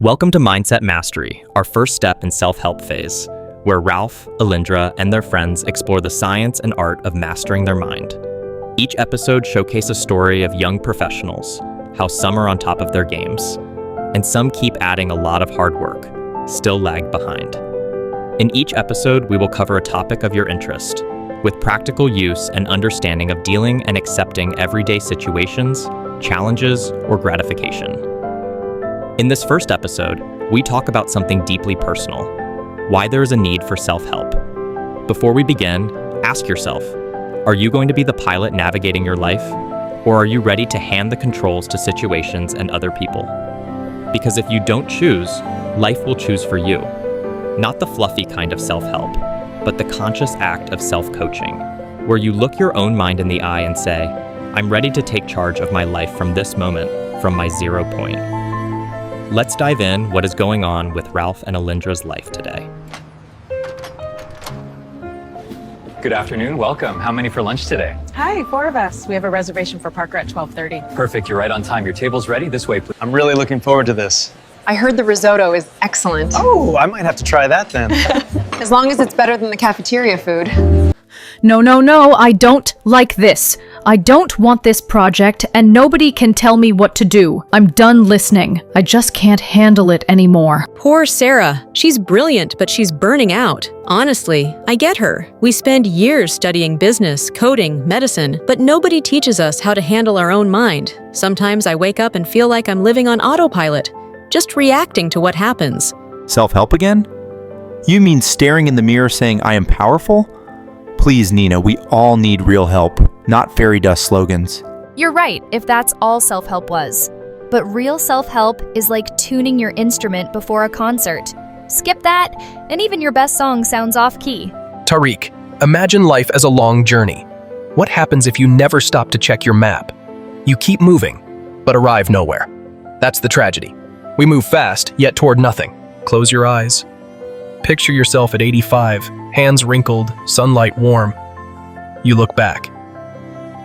Welcome to Mindset Mastery, our first step in self-help phase, where Ralph, Elyndra, and their friends explore the science and art of mastering their mind. Each episode showcases a story of young professionals, how some are on top of their games, and some keep adding a lot of hard work, still lag behind. In each episode, we will cover a topic of your interest, with practical use and understanding of dealing and accepting everyday situations, challenges, or gratification. In this first episode, we talk about something deeply personal, why there is a need for self-help. Before we begin, ask yourself, are you going to be the pilot navigating your life, or are you ready to hand the controls to situations and other people? Because if you don't choose, life will choose for you. Not the fluffy kind of self-help, but the conscious act of self-coaching, where you look your own mind in the eye and say, I'm ready to take charge of my life from this moment, from my 0 point. Let's dive in what is going on with Ralph and Elyndra's life today. Good afternoon, welcome. How many for lunch today? Hi, 4 of us. We have a reservation for Parker at 12:30. Perfect, you're right on time. Your table's ready, this way please. I'm really looking forward to this. I heard the risotto is excellent. Oh, I might have to try that then. As long as it's better than the cafeteria food. No, I don't like this. I don't want this project, and nobody can tell me what to do. I'm done listening. I just can't handle it anymore. Poor Sarah. She's brilliant, but she's burning out. Honestly, I get her. We spend years studying business, coding, medicine, but nobody teaches us how to handle our own mind. Sometimes I wake up and feel like I'm living on autopilot, just reacting to what happens. Self-help again? You mean staring in the mirror saying, I am powerful? Please, Nina, we all need real help, not fairy dust slogans. You're right, if that's all self-help was. But real self-help is like tuning your instrument before a concert. Skip that, and even your best song sounds off-key. Tariq, imagine life as a long journey. What happens if you never stop to check your map? You keep moving, but arrive nowhere. That's the tragedy. We move fast, yet toward nothing. Close your eyes. Picture yourself at 85, hands wrinkled, sunlight warm. You look back.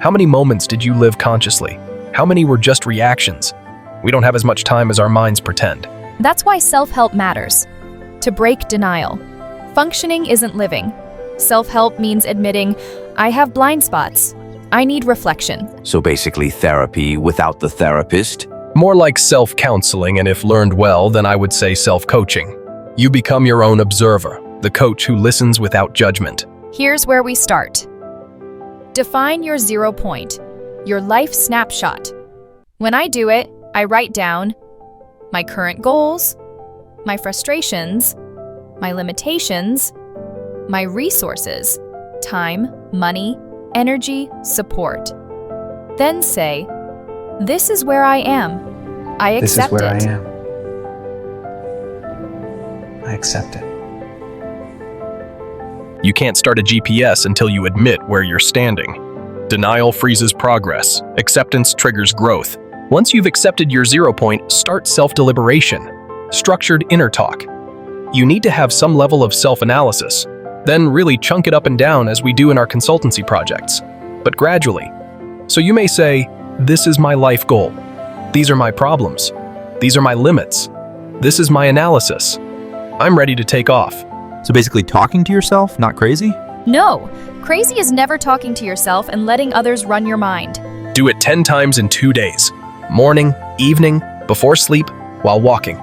How many moments did you live consciously? How many were just reactions? We don't have as much time as our minds pretend. That's why self-help matters. To break denial. Functioning isn't living. Self-help means admitting, I have blind spots. I need reflection. So basically therapy without the therapist? More like self-counseling, and if learned well, then I would say self-coaching. You become your own observer, the coach who listens without judgment. Here's where we start. Define your 0 point, your life snapshot. When I do it, I write down my current goals, my frustrations, my limitations, my resources, time, money, energy, support. Then say, this is where I am. I accept it. This is where I am. I accept it. You can't start a GPS until you admit where you're standing. Denial freezes progress. Acceptance triggers growth. Once you've accepted your 0 point, start self-deliberation. Structured inner talk. You need to have some level of self-analysis, then really chunk it up and down as we do in our consultancy projects, but gradually. So you may say, this is my life goal. These are my problems. These are my limits. This is my analysis. I'm ready to take off. So basically talking to yourself, not crazy? No, crazy is never talking to yourself and letting others run your mind. Do it 10 times in 2 days. Morning, evening, before sleep, while walking.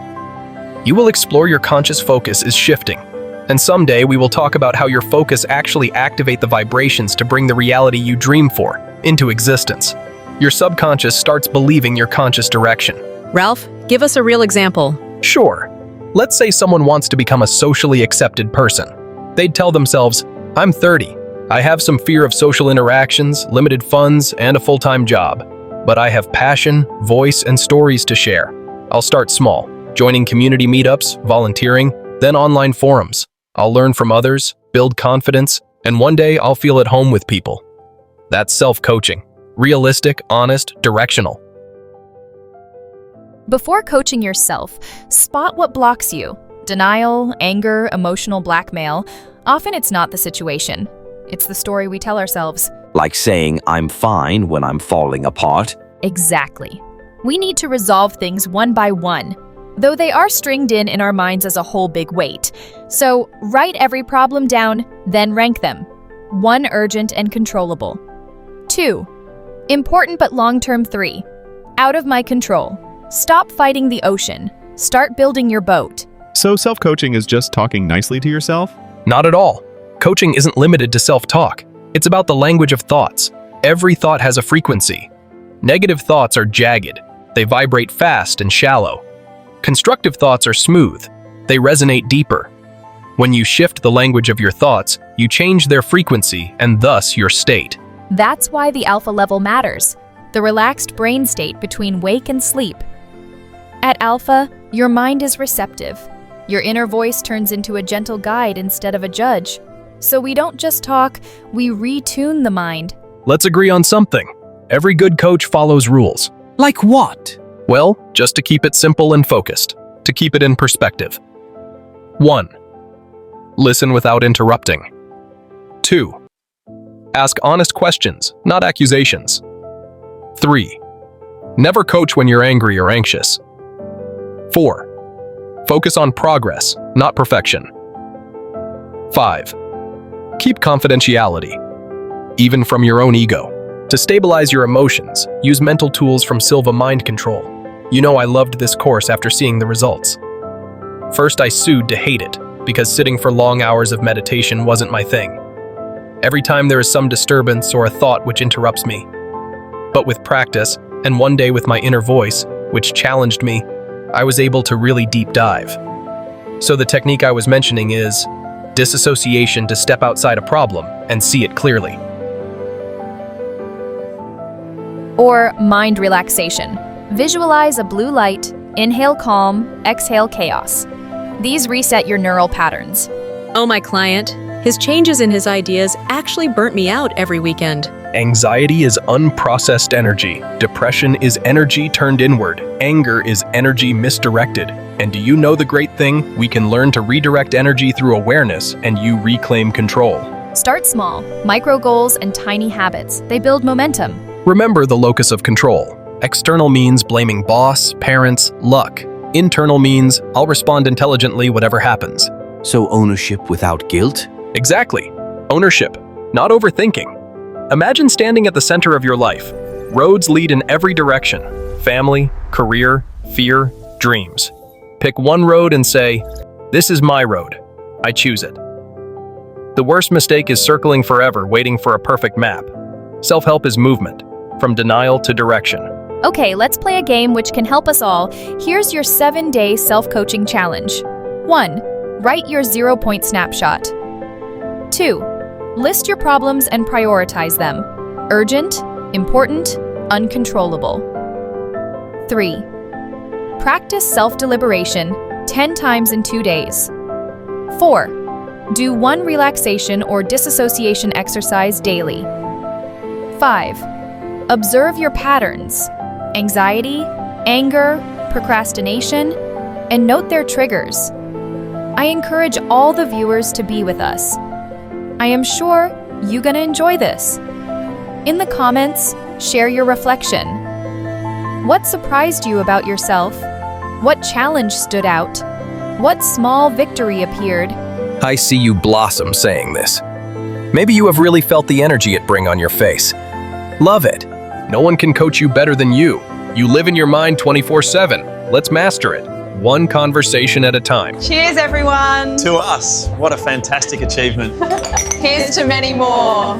You will explore your conscious focus is shifting. And someday we will talk about how your focus actually activate the vibrations to bring the reality you dream for into existence. Your subconscious starts believing your conscious direction. Ralph, give us a real example. Sure. Let's say someone wants to become a socially accepted person. They'd tell themselves, I'm 30. I have some fear of social interactions, limited funds, and a full-time job. But I have passion, voice, and stories to share. I'll start small, joining community meetups, volunteering, then online forums. I'll learn from others, build confidence, and one day I'll feel at home with people. That's self-coaching. Realistic, honest, directional. Before coaching yourself, spot what blocks you. Denial, anger, emotional blackmail. Often it's not the situation. It's the story we tell ourselves. Like saying I'm fine when I'm falling apart? Exactly. We need to resolve things one by one. though they are stringed in our minds as a whole big weight. So write every problem down, then rank them. 1 urgent and controllable. 2 important but long-term. 3 out of my control. Stop fighting the ocean. Start building your boat. So self-coaching is just talking nicely to yourself? Not at all. Coaching isn't limited to self-talk. It's about the language of thoughts. Every thought has a frequency. Negative thoughts are jagged. They vibrate fast and shallow. Constructive thoughts are smooth. They resonate deeper. When you shift the language of your thoughts, you change their frequency and thus your state. That's why the alpha level matters, the relaxed brain state between wake and sleep. At alpha, your mind is receptive. Your inner voice turns into a gentle guide instead of a judge. So we don't just talk, we retune the mind. Let's agree on something. Every good coach follows rules. Like what? Well, just to keep it simple and focused, to keep it in perspective. 1. Listen without interrupting. 2. Ask honest questions, not accusations. 3. Never coach when you're angry or anxious. 4. Focus on progress, not perfection. 5. Keep confidentiality, even from your own ego. To stabilize your emotions, use mental tools from Silva Mind Control. You know I loved this course after seeing the results. First, I sued to hate it, because sitting for long hours of meditation wasn't my thing. Every time there is some disturbance or a thought which interrupts me. But with practice, and one day with my inner voice, which challenged me, I was able to really deep dive. So the technique I was mentioning is disassociation, to step outside a problem and see it clearly. Or mind relaxation. Visualize a blue light, inhale calm, exhale chaos. These reset your neural patterns. Oh, my client. His changes in his ideas actually burnt me out every weekend. Anxiety is unprocessed energy. Depression is energy turned inward. Anger is energy misdirected. And do you know the great thing? We can learn to redirect energy through awareness, and you reclaim control. Start small, micro goals and tiny habits. They build momentum. Remember the locus of control. External means blaming boss, parents, luck. Internal means I'll respond intelligently whatever happens. So ownership without guilt? Exactly. Ownership, not overthinking. Imagine standing at the center of your life. Roads lead in every direction. Family, career, fear, dreams. Pick one road and say, "This is my road. I choose it." The worst mistake is circling forever, waiting for a perfect map. Self-help is movement, from denial to direction. Okay, let's play a game which can help us all. Here's your 7-day self-coaching challenge. 1. Write your 0-point snapshot. 2. List your problems and prioritize them. Urgent, important, uncontrollable. 3. Practice self-deliberation 10 times in 2 days. 4. Do 1 relaxation or disassociation exercise daily. 5. Observe your patterns, anxiety, anger, procrastination, and note their triggers. I encourage all the viewers to be with us. I am sure you're gonna enjoy this. In the comments, share your reflection. What surprised you about yourself? What challenge stood out? What small victory appeared? I see you blossom saying this. Maybe you have really felt the energy it brings on your face. Love it. No one can coach you better than you. You live in your mind 24/7. Let's master it, one conversation at a time. Cheers, everyone. To us. What a fantastic achievement. Here's to many more.